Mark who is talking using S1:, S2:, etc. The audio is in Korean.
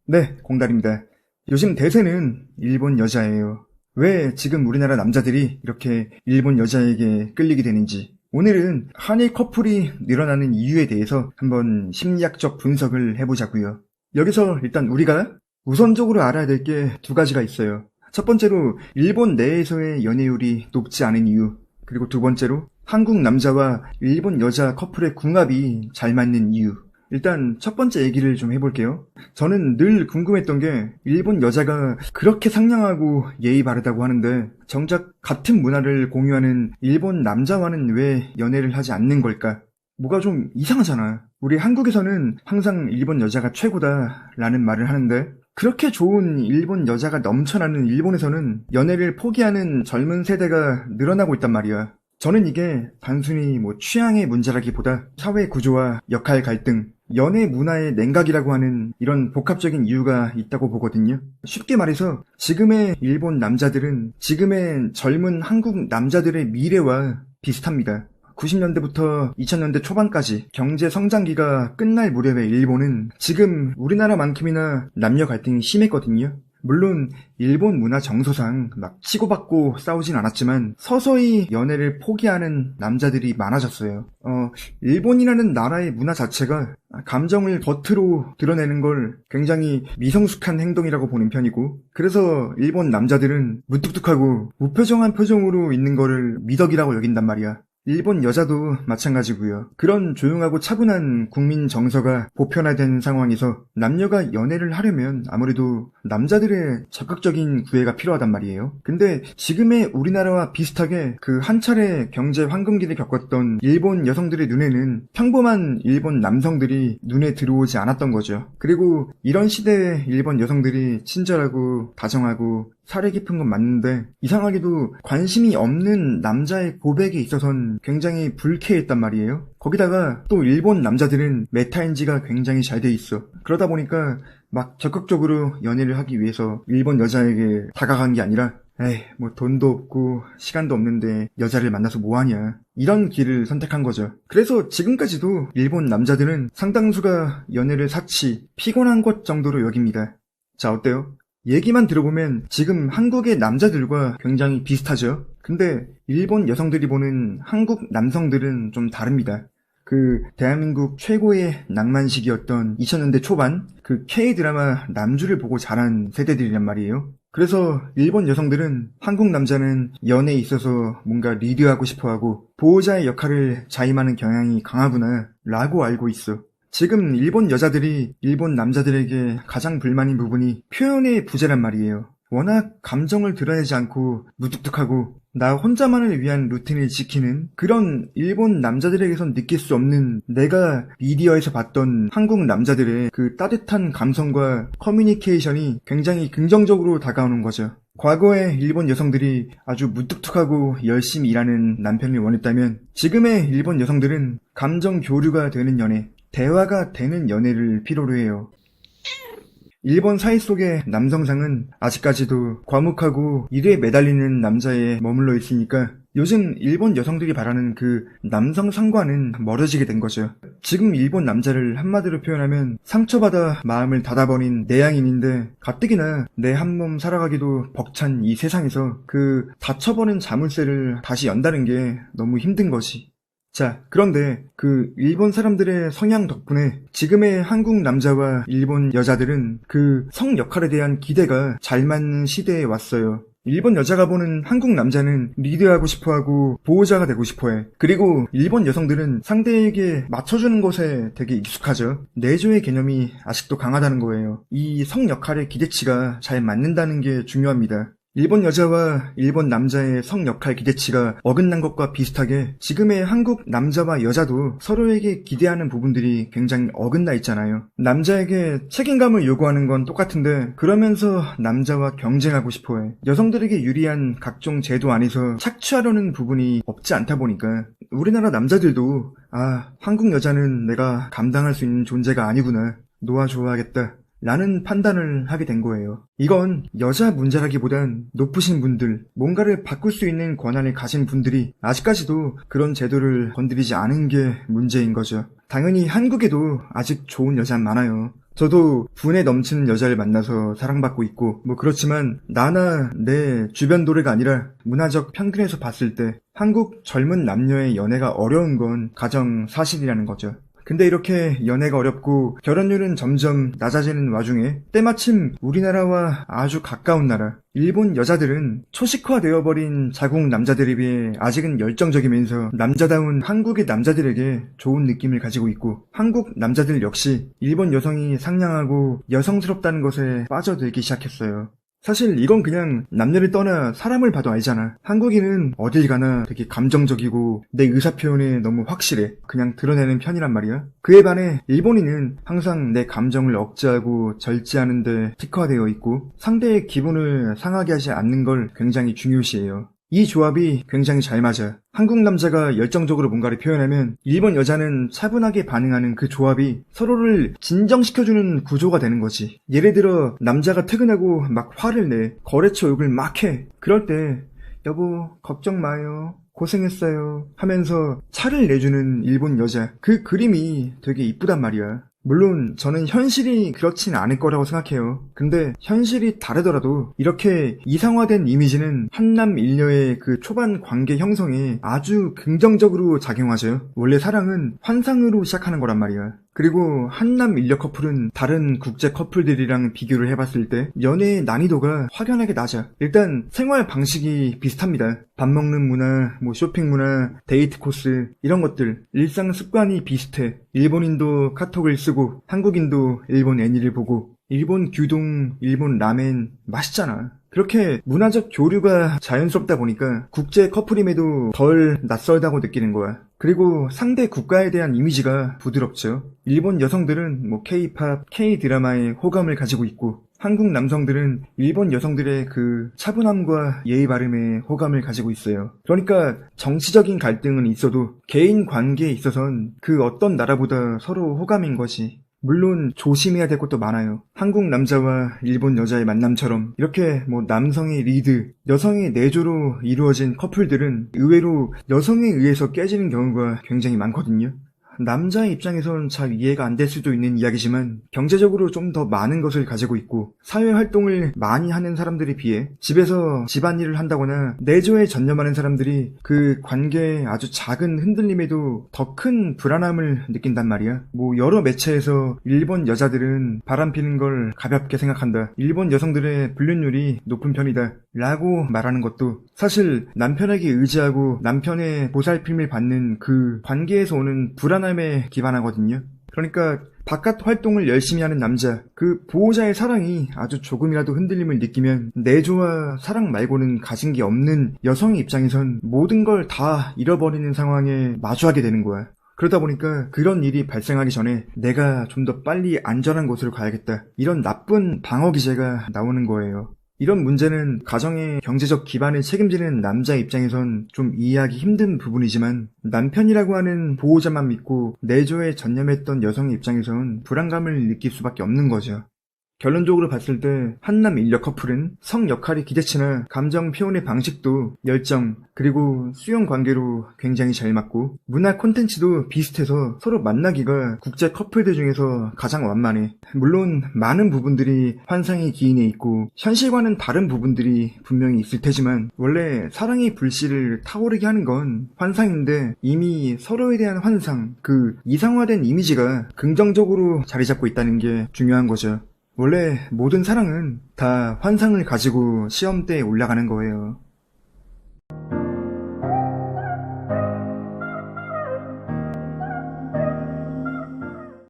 S1: 네, 공달입니다. 요즘 대세는 일본 여자예요. 왜 지금 우리나라 남자들이 이렇게 일본 여자에게 끌리게 되는지, 오늘은 한일 커플이 늘어나는 이유에 대해서 한번 심리학적 분석을 해보자고요. 여기서 일단 우리가 우선적으로 알아야 될 게 두 가지가 있어요. 첫 번째로 일본 내에서의 연애율이 높지 않은 이유, 그리고 두 번째로 한국 남자와 일본 여자 커플의 궁합이 잘 맞는 이유. 일단 첫 번째 얘기를 좀 해볼게요. 저는 늘 궁금했던 게 일본 여자가 그렇게 상냥하고 예의 바르다고 하는데 정작 같은 문화를 공유하는 일본 남자와는 왜 연애를 하지 않는 걸까? 뭐가 좀 이상하잖아. 우리 한국에서는 항상 일본 여자가 최고다라는 말을 하는데 그렇게 좋은 일본 여자가 넘쳐나는 일본에서는 연애를 포기하는 젊은 세대가 늘어나고 있단 말이야. 저는 이게 단순히 취향의 문제라기보다 사회 구조와 역할 갈등, 연애 문화의 냉각이라고 하는 이런 복합적인 이유가 있다고 보거든요. 쉽게 말해서 지금의 일본 남자들은 지금의 젊은 한국 남자들의 미래와 비슷합니다. 90년대부터 2000년대 초반까지 경제 성장기가 끝날 무렵의 일본은 지금 우리나라만큼이나 남녀 갈등이 심했거든요. 물론 일본 문화 정서상 막 치고받고 싸우진 않았지만 서서히 연애를 포기하는 남자들이 많아졌어요. 일본이라는 나라의 문화 자체가 감정을 겉으로 드러내는 걸 굉장히 미성숙한 행동이라고 보는 편이고, 그래서 일본 남자들은 무뚝뚝하고 무표정한 표정으로 있는 거를 미덕이라고 여긴단 말이야. 일본 여자도 마찬가지고요. 그런 조용하고 차분한 국민 정서가 보편화된 상황에서 남녀가 연애를 하려면 아무래도 남자들의 적극적인 구애가 필요하단 말이에요. 근데 지금의 우리나라와 비슷하게 그 한 차례 경제 황금기를 겪었던 일본 여성들의 눈에는 평범한 일본 남성들이 눈에 들어오지 않았던 거죠. 그리고 이런 시대에 일본 여성들이 친절하고 다정하고 사려 깊은 건 맞는데 이상하게도 관심이 없는 남자의 고백에 있어선 굉장히 불쾌했단 말이에요. 거기다가 또 일본 남자들은 메타인지가 굉장히 잘 돼 있어. 그러다 보니까 막 적극적으로 연애를 하기 위해서 일본 여자에게 다가간 게 아니라 에이, 돈도 없고 시간도 없는데 여자를 만나서 뭐하냐, 이런 길을 선택한 거죠. 그래서 지금까지도 일본 남자들은 상당수가 연애를 사치, 피곤한 것 정도로 여깁니다. 자, 어때요? 얘기만 들어보면 지금 한국의 남자들과 굉장히 비슷하죠? 근데 일본 여성들이 보는 한국 남성들은 좀 다릅니다. 대한민국 최고의 낭만식이었던 2000년대 초반 그 K드라마 남주를 보고 자란 세대들이란 말이에요. 그래서 일본 여성들은 한국 남자는 연애에 있어서 뭔가 리드하고 싶어하고 보호자의 역할을 자임하는 경향이 강하구나 라고 알고 있어. 지금 일본 여자들이 일본 남자들에게 가장 불만인 부분이 표현의 부재란 말이에요. 워낙 감정을 드러내지 않고 무뚝뚝하고 나 혼자만을 위한 루틴을 지키는 그런 일본 남자들에게선 느낄 수 없는, 내가 미디어에서 봤던 한국 남자들의 그 따뜻한 감성과 커뮤니케이션이 굉장히 긍정적으로 다가오는 거죠. 과거에 일본 여성들이 아주 무뚝뚝하고 열심히 일하는 남편을 원했다면 지금의 일본 여성들은 감정 교류가 되는 연애, 대화가 되는 연애를 필요로 해요. 일본 사회 속의 남성상은 아직까지도 과묵하고 일에 매달리는 남자에 머물러 있으니까 요즘 일본 여성들이 바라는 그 남성상과는 멀어지게 된 거죠. 지금 일본 남자를 한마디로 표현하면 상처받아 마음을 닫아버린 내향인인데 가뜩이나 내 한 몸 살아가기도 벅찬 이 세상에서 그 닫혀버린 자물쇠를 다시 연다는 게 너무 힘든 거지. 자, 그런데 그 일본 사람들의 성향 덕분에 지금의 한국 남자와 일본 여자들은 그 성 역할에 대한 기대가 잘 맞는 시대에 왔어요. 일본 여자가 보는 한국 남자는 리드하고 싶어하고 보호자가 되고 싶어해. 그리고 일본 여성들은 상대에게 맞춰주는 것에 되게 익숙하죠. 내조의 개념이 아직도 강하다는 거예요. 이 성 역할의 기대치가 잘 맞는다는 게 중요합니다. 일본 여자와 일본 남자의 성 역할 기대치가 어긋난 것과 비슷하게 지금의 한국 남자와 여자도 서로에게 기대하는 부분들이 굉장히 어긋나 있잖아요. 남자에게 책임감을 요구하는 건 똑같은데 그러면서 남자와 경쟁하고 싶어해. 여성들에게 유리한 각종 제도 안에서 착취하려는 부분이 없지 않다 보니까 우리나라 남자들도 한국 여자는 내가 감당할 수 있는 존재가 아니구나, 놓아줘야겠다 라는 판단을 하게 된 거예요. 이건 여자 문제라기보단 높으신 분들, 뭔가를 바꿀 수 있는 권한을 가진 분들이 아직까지도 그런 제도를 건드리지 않은 게 문제인 거죠. 당연히 한국에도 아직 좋은 여자 많아요. 저도 분에 넘치는 여자를 만나서 사랑받고 있고 뭐 그렇지만 나나 내 주변 도래가 아니라 문화적 평균에서 봤을 때 한국 젊은 남녀의 연애가 어려운 건 가정 사실이라는 거죠. 근데 이렇게 연애가 어렵고 결혼율은 점점 낮아지는 와중에 때마침 우리나라와 아주 가까운 나라 일본 여자들은 초식화되어버린 자국 남자들에 비해 아직은 열정적이면서 남자다운 한국의 남자들에게 좋은 느낌을 가지고 있고 한국 남자들 역시 일본 여성이 상냥하고 여성스럽다는 것에 빠져들기 시작했어요. 사실 이건 그냥 남녀를 떠나 사람을 봐도 알잖아. 한국인은 어딜 가나 되게 감정적이고 내 의사표현에 너무 확실해. 그냥 드러내는 편이란 말이야. 그에 반해 일본인은 항상 내 감정을 억제하고 절제하는데 특화되어 있고 상대의 기분을 상하게 하지 않는 걸 굉장히 중요시해요. 이 조합이 굉장히 잘 맞아. 한국 남자가 열정적으로 뭔가를 표현하면 일본 여자는 차분하게 반응하는 그 조합이 서로를 진정시켜주는 구조가 되는 거지. 예를 들어 남자가 퇴근하고 막 화를 내. 거래처 욕을 막 해. 그럴 때 여보 걱정 마요. 고생했어요. 하면서 차를 내주는 일본 여자. 그 그림이 되게 이쁘단 말이야. 물론 저는 현실이 그렇진 않을 거라고 생각해요. 근데 현실이 다르더라도 이렇게 이상화된 이미지는 한남 일녀의 그 초반 관계 형성에 아주 긍정적으로 작용하죠. 원래 사랑은 환상으로 시작하는 거란 말이야. 그리고 한남 일녀 커플은 다른 국제 커플들이랑 비교를 해봤을 때 연애의 난이도가 확연하게 낮아. 일단 생활 방식이 비슷합니다. 밥 먹는 문화, 뭐 쇼핑 문화, 데이트 코스 이런 것들 일상 습관이 비슷해. 일본인도 카톡을 쓰고 한국인도 일본 애니를 보고 일본 규동, 일본 라멘 맛있잖아. 그렇게 문화적 교류가 자연스럽다 보니까 국제 커플임에도 덜 낯설다고 느끼는 거야. 그리고 상대 국가에 대한 이미지가 부드럽죠. 일본 여성들은 뭐 K-팝, K-드라마에 호감을 가지고 있고 한국 남성들은 일본 여성들의 그 차분함과 예의 바름에 호감을 가지고 있어요. 그러니까 정치적인 갈등은 있어도 개인 관계에 있어선 그 어떤 나라보다 서로 호감인 거지. 물론 조심해야 될 것도 많아요. 한국 남자와 일본 여자의 만남처럼 이렇게 뭐 남성의 리드, 여성의 내조로 이루어진 커플들은 의외로 여성에 의해서 깨지는 경우가 굉장히 많거든요. 남자의 입장에선 잘 이해가 안 될 수도 있는 이야기지만 경제적으로 좀 더 많은 것을 가지고 있고 사회활동을 많이 하는 사람들에 비해 집에서 집안일을 한다거나 내조에 전념하는 사람들이 그 관계에 아주 작은 흔들림에도 더 큰 불안함을 느낀단 말이야. 뭐 여러 매체에서 일본 여자들은 바람피는 걸 가볍게 생각한다. 일본 여성들의 불륜율이 높은 편이다. 라고 말하는 것도 사실 남편에게 의지하고 남편의 보살핌을 받는 그 관계에서 오는 불안함에 기반하거든요. 그러니까 바깥 활동을 열심히 하는 남자, 그 보호자의 사랑이 아주 조금이라도 흔들림을 느끼면 내조와 사랑 말고는 가진 게 없는 여성의 입장에선 모든 걸 다 잃어버리는 상황에 마주하게 되는 거야. 그러다 보니까 그런 일이 발생하기 전에 내가 좀 더 빨리 안전한 곳으로 가야겠다. 이런 나쁜 방어 기제가 나오는 거예요. 이런 문제는 가정의 경제적 기반을 책임지는 남자 입장에선 좀 이해하기 힘든 부분이지만 남편이라고 하는 보호자만 믿고 내조에 전념했던 여성의 입장에선 불안감을 느낄 수밖에 없는 거죠. 결론적으로 봤을 때 한남 일녀 커플은 성 역할이 기대치나 감정 표현의 방식도 열정 그리고 수용 관계로 굉장히 잘 맞고 문화 콘텐츠도 비슷해서 서로 만나기가 국제 커플들 중에서 가장 완만해. 물론 많은 부분들이 환상의 기인에 있고 현실과는 다른 부분들이 분명히 있을 테지만 원래 사랑의 불씨를 타오르게 하는 건 환상인데 이미 서로에 대한 환상, 그 이상화된 이미지가 긍정적으로 자리 잡고 있다는 게 중요한 거죠. 원래 모든 사랑은 다 환상을 가지고 시험대에 올라가는 거예요.